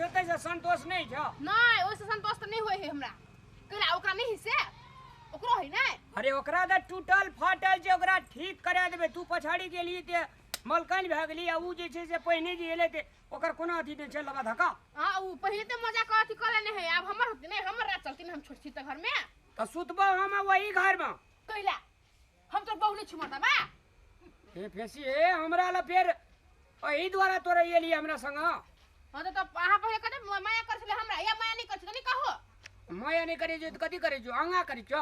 होते से संतोष नहीं छ नहीं ओसे संतोष त नहीं होय है हमरा कला ओकरा नहीं से ओकरो है ना अरे ओकरा द टूटल फाटल जे ओकरा ठीक करा देबे तू पछाड़ी गेली ते मलकान भाग गेली आ उ जे छै से पहिने जे एले ते ओकर कोना अथी दे छै लबा धक्का हां उ पहिले ते मजा कर अथी कर लेने है अब हमर होती नहीं हमर रात चलती हम छोड़ छी त घर में त सुतबो हम वही घर में कइला हम तो बहु नहीं छुमता बा ए फेसी ए हमरा ला फेर एही द्वारा तोरे एली हमरा संग हां तो आहा पहिले कते माया कर छले हमरा या माया नहीं कर छले नहीं कहो माया नहीं करे जो त कथी करे जो अंगा करे छ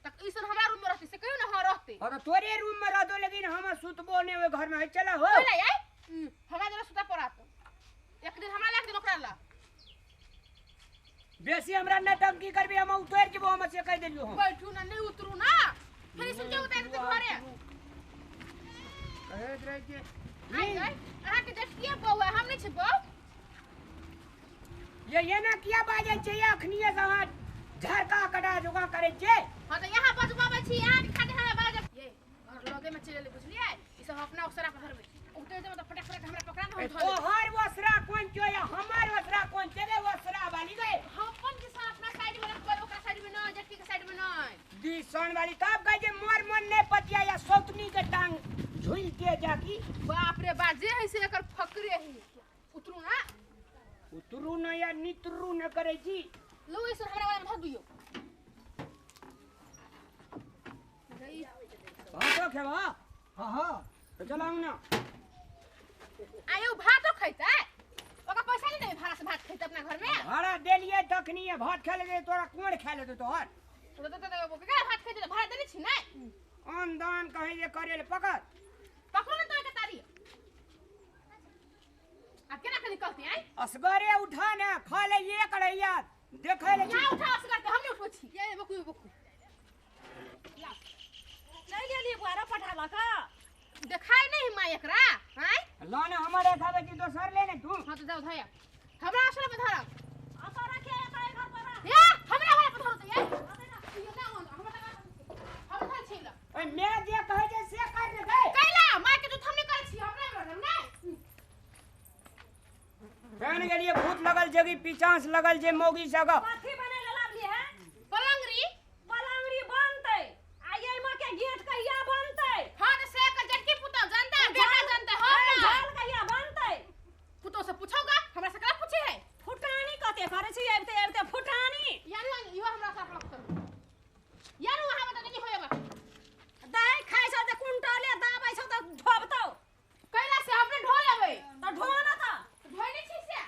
तक ईसन हमरा रूम में रहती से कहियो ना हां रहते और तोरे रूम में रह दो लेकिन हम सुतबो ने ओए घर में चला हो कइला यार हमरा जरा सुता पड़ात एक दिन हमरा लाग दिन ओकरा ला बेसी हमरा नटंकी करबे हम उतर जेबो हम से कह देलियो हम बैठू ना नहीं उतरू ना फिर सुन के उतार दे घरे कहत रहे के आई आहा के देखिए बौआ हम नहीं छबो ये ना किया बाजे छै अखनिए से झरका कटा जोगा करे छै हां तो यहां बजबाबे छी यहां के खाते हमरा बाज ये घर लगे में चले बुझलिए ई सब अपना ओसरा पर में उठे जे मतलब फटक फटक हमरा पकड़ा न हो तो हर वसरा कोन छै या हमर वसरा कोन छै रे वसरा वाली गए हम अपन के साथ अपना साइड में रख ओकरा साइड में न जट्टी के साइड में न दी सन वाली तब कहे जे मोर मन ने पतिया या सौतनी के टांग झुल के जाकी बाप रे बा जे है से एकर फकरे है उतरू ना उतरू न या नितरू न करे छी लो इस हमरा वाला में धर दियो हां तो खेबा हां हां तो चलाऊ ना आयो भातो खैता ओका पैसा नहीं दे भाड़ा से भात खैता अपना घर में भाड़ा देलिए तखनी भात खा ले तोरा कोन खा ले तोहर तो केकरा भात खैते भाड़ा देनी छी नहीं अनदान कहे जे करे ले पकड़ पकड़ो ना तो के तारी अब केना के निकलती आई असगरे उठा ना खा ले ये करैया देखे ले यहां उठा असगर के हम नहीं उठो छी ये बकु नहीं ले लिए बुआरा पठाला का देखाई नहीं माय एकरा हैं लाने हमारे खावे की दोसर लेने तू हां तो जाओ धया हमरा असर में धरा आता रखे आता है घर पर ये हमरा वाला पे धरो ये ये ना हम धर छीला ओए मैं जे कहे जे से कर दे गए कैला माय के तो हम नहीं कर छी हमरा में ना बहन के लिए भूत लगल जगी पिचांस लगल जे मोगी सगा पाथी बने ला लिए है पलंगरी बनते आये मां के गेट कहिया बनते हां तो से कर जटकी पुतो जानता है बेटा जानता है हम झाल कहिया बनते पुतो से पूछोगा हमरा से कला पूछे है फुटानी कते करे छी एबते फुटानी यार यो हमरा साथ लगत यार वहां में नहीं होएबा दाई खाइ छ त कुंटले दाबै छ त ढोबतो कैला से हमने ढो लेबै त ढोना त ढोइनी छी से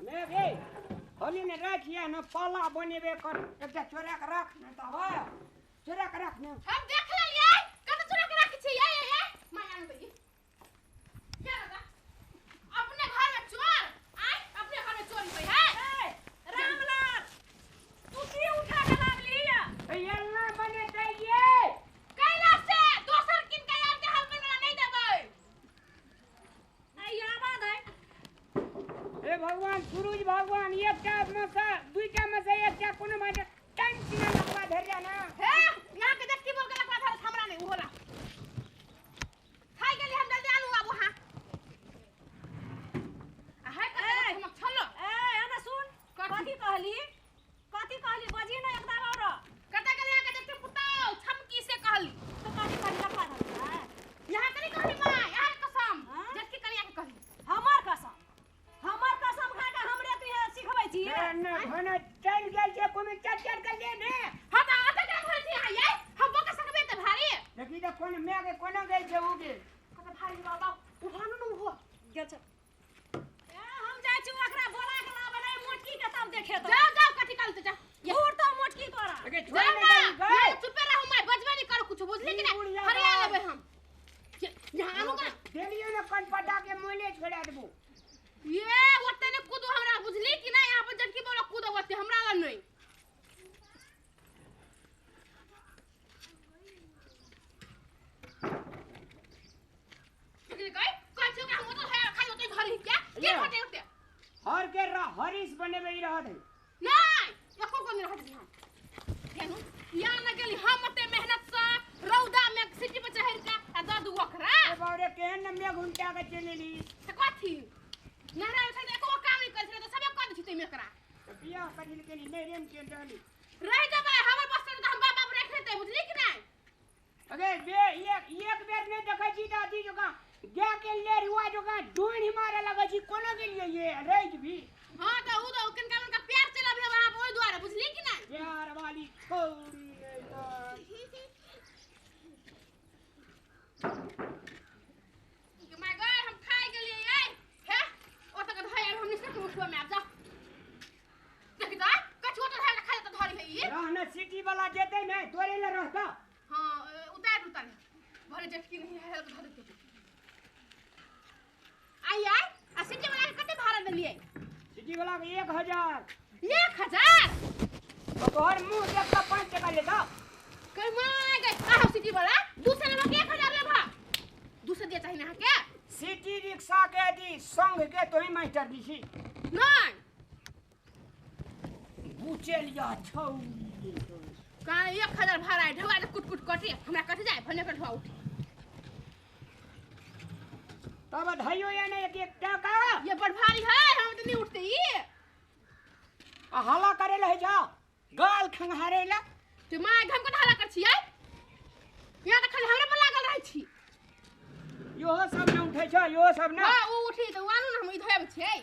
ले गे होली ने रखिया न पाला बनेबे कर एकटा चोरा के रख न त हो चोरा के रख न हम देख लेलिए कत चोरा के रखी छी ये माया न दई क्या लगा अपने घर में चोर आय अपने घर में चोरी होई है ए रामलाल तू की उठा के लाग लिया ये ना बने दइए कैला से दोसर किन के यार के हाल में नहीं देबै आई आवाज है हे भगवान सूरज भगवान एकटा में से दुईटा में से एकटा कोनो माटे टंकी न लगवा धरिया ना हे यहां के देख की बोल के लगवा धर हमरा नहीं होला खाई गेली हम जल्दी आलू बाबू हां आ है कते हम छलो ए आना सुन कथी कहली बजी ना एकदम और कते गेली यहां के देख पुतो छमकी से कहली तो कथी कहली लगवा धर यहां के नहीं कहली मां यहां कसम हाँ? जट की कनिया के कहली हमर कसम खा के हमरे तू सिखबै छी न भने चल गेल जे कोनो चट कर दे ने हां त आते के घर छी हां ये हम बोके सकबे त भारी देखी त कोन मैं के कोनो गेल छै उ गेल कते भारी बाबा उठानो न हो गेल छ ए हम जाय छी ओकरा बोला के ला बनाय मोटकी के तब देखे तो जाओ जाओ कथी करते जा घूर तो मोटकी तोरा अगे जा छोड़ ना नहीं गए चुप रहो मैं बजवा नहीं करो कुछ बुझली कि ना हरिया लेबे हम यहां आनु का देलियो न कन पटा के मोले छोड़ा देबो ये ओते ने कूदो हमरा बुझली कि ना यहां पर जटकी बोला कूदो ओते हमरा ला नहीं ठीक है कौन से हम तो है खाई होते घर ही क्या के फटे होते हर के हरीश बनेबे ही रहत है नहीं एको को नहीं रहत हम यानु या न गेली हम ओते मेहनत से रौदा में सिटी पे चढ़ के आ द दू ओकरा ए बारे केहन न मैं घुंटा के चलेली त कथी नहरा उठा के एको का 1000। 1000 तो तोहर मुंह देख के 5 टका ले दो। कई माय गई आहो सिटी वाला दूसरे नंबर के 1000 लेबा दूसरे दिया चाहिए ना के सिटी रिक्शा के दी संग के तोही मास्टर दिसी नहीं बुचेलिया छौ का 1000 भाड़ा है ढवा कुट कुट कटे हमरा कट जाए भने कर ढवा उठी तब धइयो ये नहीं एक टका ये बड़ भारी है हम तो नहीं उठते ये आ हला करे ले जा गाल खंगारे ला तो माय घम को ढाला कर छियै यहाँ त खाली हमरे पर लागल रहै छी यो सब न उठै छ यो सब न हां उ उठी त वानु न हम ई धोयब छियै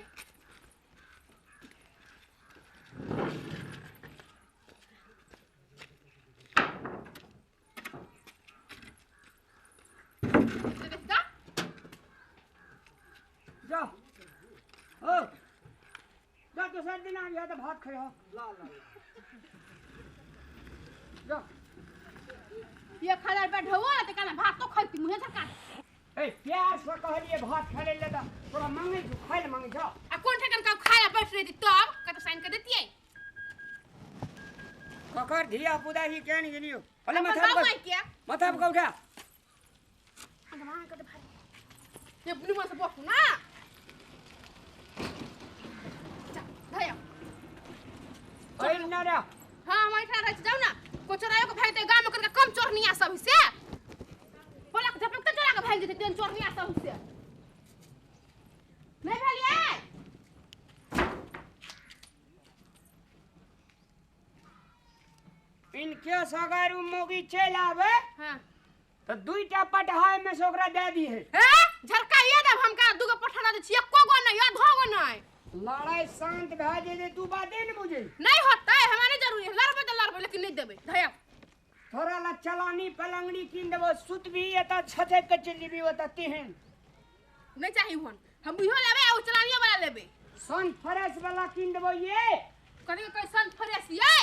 जा ओ जा तो सर दिन आ गया तो भात खाए हो ला ला जा 1000 रुपया ढवा त काना भात तो खैती मुहे झका ए प्यार से कहलिए भात खाए ले दा तोरा मांगे जो खाए ले मांगे जा आ कोन ठेकन का खाया बैठ रही थी तब का तो साइन कर देतियै ककर धिया पुदा ही केन गेलियो अले अपन माथा बाबू क्या माथा को उठा अंदर मां कर दे भाई ये ब्लू में से बकू ना जा भैया ओइ न रे हां मैं इठा रह जाऊ ना को चोरायो को भाई ते गांव में करके कम चोरनिया सब से बोला के झपक चोरा के भाई देते तीन चोरनिया सब से नहीं भलिए इनके सगारू मोगी चल आवे हां तो दुईटा पटहाय में से ओकरा दे दी है झरका ये दब हमका दुगो पठाना दे छी एको गो नहीं या धोगो नहीं लड़ाई शांत भए जे तू बाते न बुझे नहीं होता है हमारे जरूरी है लड़बे तो लड़बे लेकिन नहीं देबे धया थोड़ा ला चलानी पलंगड़ी किन देबो सुत भी एता छथे के चली भी होता तिहन नहीं चाहिए हुन हम इहो लेबे और चलानियो वाला लेबे सन फ्रेश वाला किन देबो ये कनी कैसन फ्रेश ये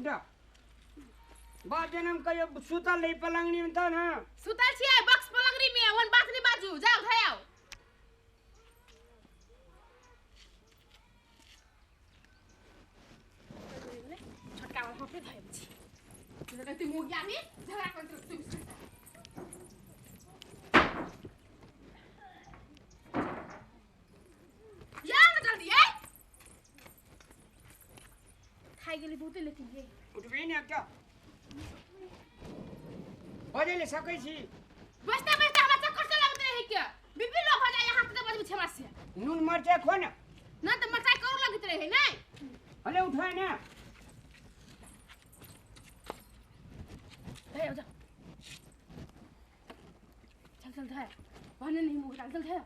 उठा बा जन्म कयो सुतल नहीं पलंगड़ी में त ना सुतल छियै बक्स पलंगड़ी में वन बाथनी बाजू जाओ धयाओ छोटका वाला होते धय छी जरा ती मुगिया में झगड़ा कर तू या ना जल्दी ए खाई गेली बहुते लेकिन ये उठबे ने क्या बजे ले सकै छी बस्ता बस्ता हमरा चक्कर से लगते है क्या बीपी लो हो जाए यहां से बजबे छमा से नून मरचा खो ना ना तो मरचाई करू लगत रहे नहीं अले उठाए ना धय जा चल चल धय बहने नहीं मुंह चल धय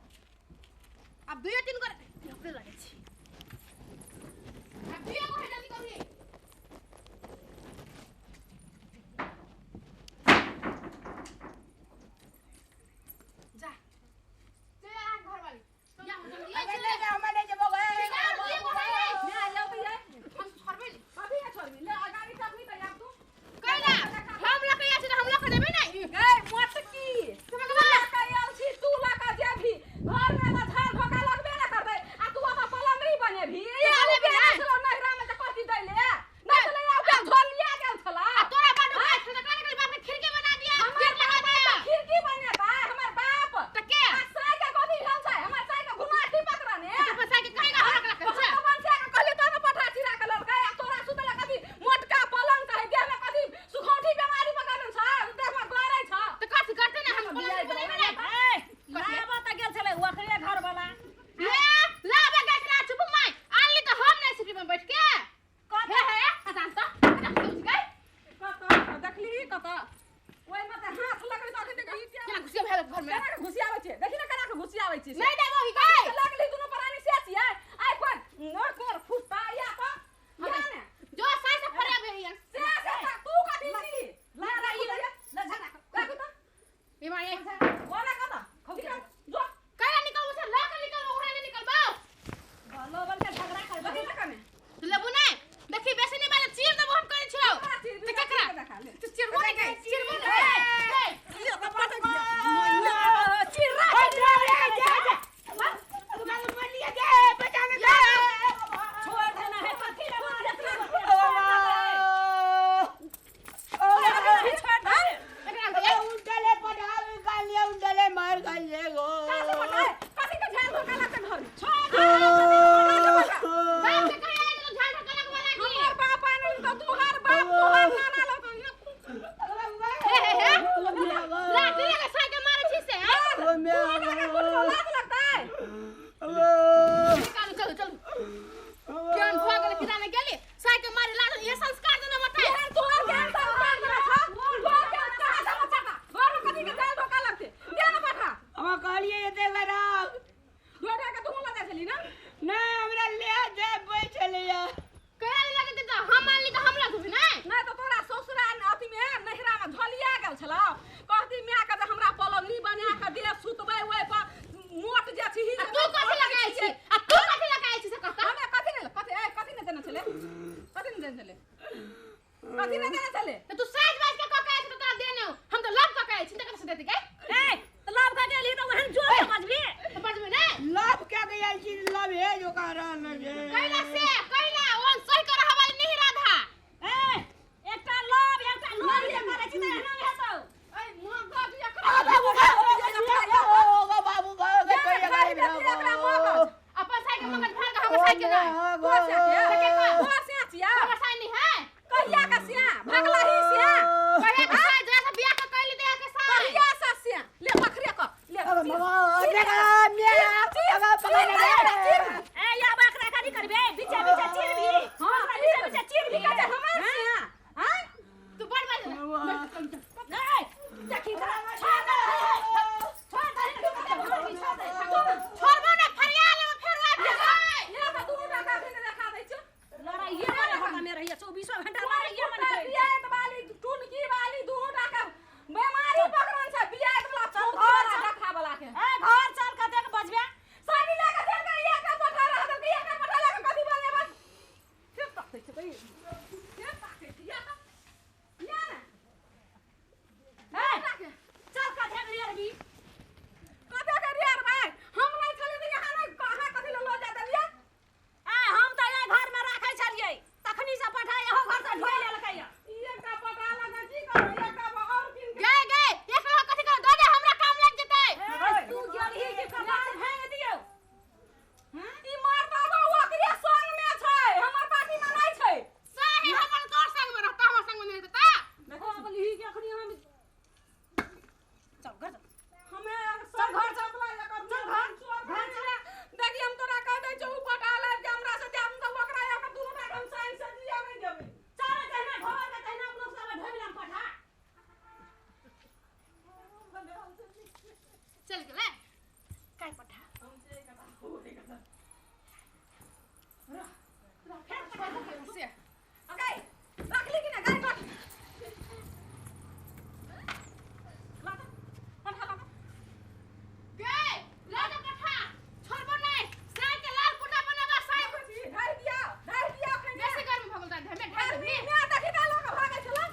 अब 2-3 कर ओकरे लगे छी अब दिया को जल्दी करिए जा चल घर वाली या जल्दी ले जा हमने जब गए मैं आ जाओ भैया हम छोड़बे अभी है छोड़बे ले गाड़ी सब नहीं तैयार तू कइला हम लके या हम लके देबे नहीं ए मोटकी तुम लका आयल छी तू लका जेभी घर में ना झाड़ धोका लगबे ना करबे आ तू अपन पलंगड़ी बनेभी ये आले बे चलो नहरा में त कथि दैले नहीं चले आ के झोलिया गेल छला तोरा बाडू भाई खटका के बाप ने खिड़की बना दिया फिर लगा दिया खिड़की बनेता हमर बाप त के आ साई के कथि भेल छै हमर साई के घुमाठी पकड़ने तो फसा के कहेगा हरक लगे छै भगवान से कहले तो न पठा चिरा के लड़का आ तोरा सुतला कथि मोटका पलंग चाहे देह में कथि सुखौठी बीमारी पकड़न छ देह में गरै छ तो कथि करते ना हम पलंग बनेबे नहीं लाबा त गेल छले ओकरे घर वाला ले लाबा गकरा चुप माय आनली तो हम नहीं सिटी में बैठ के हे हे खजान तो समझ गई कत देखली कत ओइ में त हाथ लगै त अखन देखि केना घुसिया भेल घर में केना घुसी आबै छै देखि न केना के घुसी आबै छै नहीं देबो ही गई लगली दुनु प्राणी से छियै आइ कोन नोर फुटता या त या ने जो साई से फरे बे हिया से तू कथि छी ला ला ई ले झगड़ा लागु त ए माय बोला कत खौकी जो कया निकल उसे ला के निकल ओहरे नहीं निकल बाओ भलो बन के झगड़ा कर बदी न कने तो लेबू नहीं देखी बेसी नहीं मारे चीर देबो हम करे छौ तो केकरा तो चीर बोल के चीर बोल के ये त पट गया चिरा जा जा जा तू मालूम लिया दे बचाने दे देखी छोड़ दे छोड़बो ना फरिया ले फेर ये तो दूर रखा के देखा दै छ लड़ाइए वाला होता में रहिए 24 घंटा लड़ाइए मन के बियात वाली टुनकी वाली दूर रखा बीमारी पकड़न से बियात वाला घर रखा वाला के घर चल के देख बजबे सानी लेके चल के ये का पठा रह दे ये का पठा लेके कथि बनेबा फिर तक छै कही फिर तक या ना चल का देख रे अरबी कते के रे भाई हम नहीं चले त यहां नहीं कहां कथि ल जाते लिया हम त ये घर में राखै छलिए तखनी से पठा एहो घर से ढोइ लेलकै ये का पठा लगा की कर ये का और किन गे एक लोग कथि कर दे हमरा काम लग जेतै तू गेलही कि कपार भांग दियौ ई मार बाबा ओकरे संग में छै हमर पार्टी में नहीं छै सही हमर तोर संग में रहता हमर संग में नहीं रहता देखो बोलही कि अखनी हम चल घर हमें सब घर चपला एकर चल घर चला देखि हम तोरा कह दै छौ पटा ले जे हमरा से हम त ओकरा एकर दुनू टा हम साइन से दिया नहीं देबै चल कहना घर के कहना हम लोग सब ढोइला पठा चल गेलै काय पठा से ओके रखली कि ना गाय कट गे ले जा पठा छोड़बो नहीं साई के लाल कुटा बनेबा साई ढाई दिया अखन जैसे गर्मी भगल ता धमे ढाल देबी ना देखि ना लोग भागे छला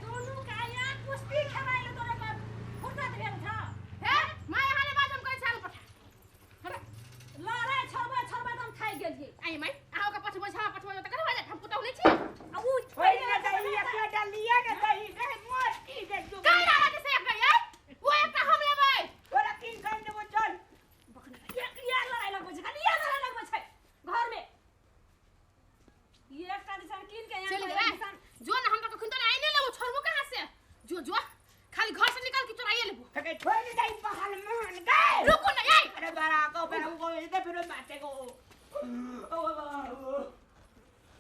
दोनों का या कुश्ती खेलाइले तोरे का फुर्सत भेल था हे माय हाले बाजम कहि छाल पठा लड़ाई छोड़बा हम खाइ गेलिए आई माय आहो का पछबो छा पछबो त कने बाजे हम पुतौ नै छी आ उ होई ना दही एक डालिया ना दही दे मत की दे जो काई डाला के से एक गई वो एकटा हम लेबै तोरा किन कर देबो चल एक यार लड़ाई लगबै छै खाली यार लड़ाई लगबै छै घर में ये एकटा दिसन किन के चल यहाँ गे जो ना हमरा कखन तो आई नै लेबो छोड़बो कहां से जो खाली घर से निकाल के चोराइए लेबो तके छोड़ दे बहाल मान गए रुको ना आई अरे बारा को पे वो इधर फिर बातें को